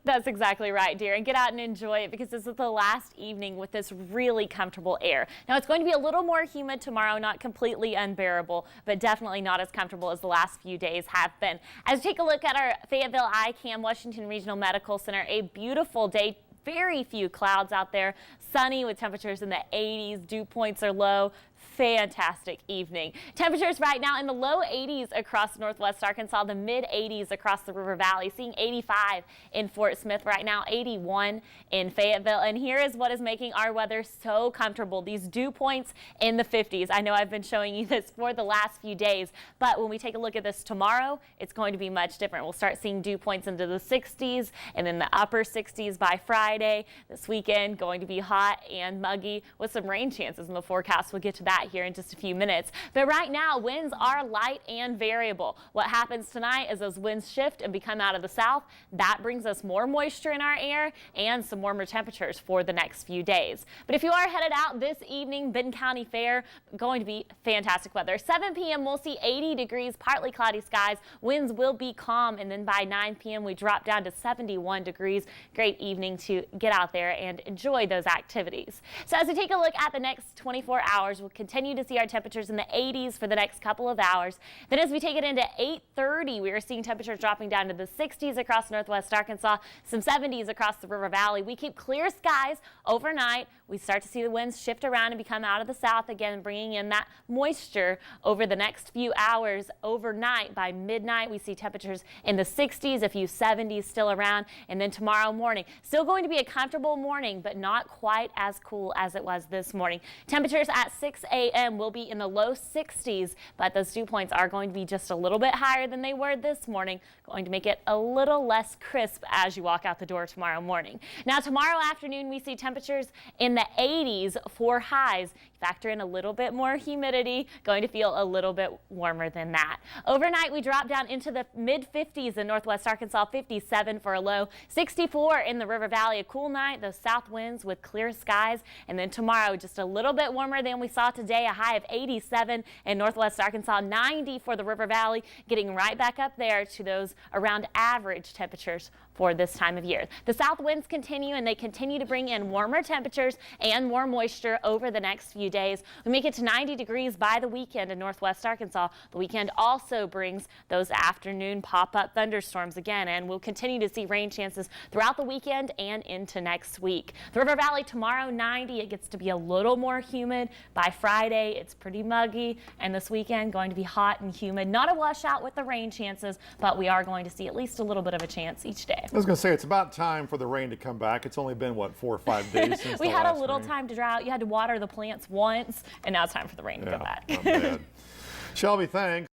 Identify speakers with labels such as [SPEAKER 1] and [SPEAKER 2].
[SPEAKER 1] That's exactly right, dear. And get out and enjoy it because this is the last evening with this really comfortable air. Now, it's going to be a little more humid tomorrow, not completely unbearable, but definitely not as comfortable as the last few days have been. As we take a look at our Fayetteville ICAM Washington Regional Medical Center, a beautiful day. Very few clouds out there, sunny with temperatures in the 80s, dew points are low. Fantastic evening. Temperatures right now in the low 80s across northwest Arkansas, the mid 80s across the River Valley, seeing 85 in Fort Smith right now, 81 in Fayetteville. And here is what is making our weather so comfortable. These dew points in the 50s. I know I've been showing you this for the last few days, but when we take a look at this tomorrow, it's going to be much different. We'll start seeing dew points into the 60s and then the upper 60s by Friday. This weekend going to be hot and muggy with some rain chances in the forecast. We'll get to that here in just a few minutes. But right now, winds are light and variable. What happens tonight is those winds shift and become out of the south. That brings us more moisture in our air and some warmer temperatures for the next few days. But if you are headed out this evening, Benton County Fair, going to be fantastic weather. 7 p.m. we'll see 80 degrees, partly cloudy skies. Winds will be calm, and then by 9 p.m. we drop down to 71 degrees. Great evening to get out there and enjoy those activities. So as we take a look at the next 24 hours, we'll continue to see our temperatures in the 80s for the next couple of hours. Then as we take it into 8:30, we are seeing temperatures dropping down to the 60s across northwest Arkansas, some 70s across the River Valley. We keep clear skies overnight. We start to see the winds shift around and become out of the south again, bringing in that moisture over the next few hours. Overnight, by midnight, we see temperatures in the 60s, a few 70s still around. And then tomorrow morning, still going to be a comfortable morning, but not quite as cool as it was this morning. Temperatures at 6 a.m. will be in the low 60s, but those dew points are going to be just a little bit higher than they were this morning, going to make it a little less crisp as you walk out the door tomorrow morning. Now, tomorrow afternoon, we see temperatures in the 80s for highs. Factor in a little bit more humidity, going to feel a little bit warmer than that. Overnight, we drop down into the mid 50s in northwest Arkansas, 57 for a low, 64 in the River Valley. A cool night, those south winds with clear skies. And then tomorrow, just a little bit warmer than we saw today, a high of 87 in northwest Arkansas, 90 for the River Valley, getting right back up there to those around average temperatures for this time of year. The south winds continue, and they continue to bring in warmer temperatures and more moisture over the next few days. We make it to 90 degrees by the weekend in northwest Arkansas. The weekend also brings those afternoon pop-up thunderstorms again, and we'll continue to see rain chances throughout the weekend and into next week. The River Valley tomorrow, 90. It gets to be a little more humid. By Friday, it's pretty muggy, and this weekend going to be hot and humid. Not a washout with the rain chances, but we are going to see at least a little bit of a chance each day.
[SPEAKER 2] I was going to say, it's about time for the rain to come back. It's only been, what, 4 or 5 days since
[SPEAKER 1] we
[SPEAKER 2] the
[SPEAKER 1] had a
[SPEAKER 2] last
[SPEAKER 1] little
[SPEAKER 2] rain.
[SPEAKER 1] time to dry out. You had to water the plants once, and now it's time for the rain to come back.
[SPEAKER 2] Not bad. Shelby, thanks.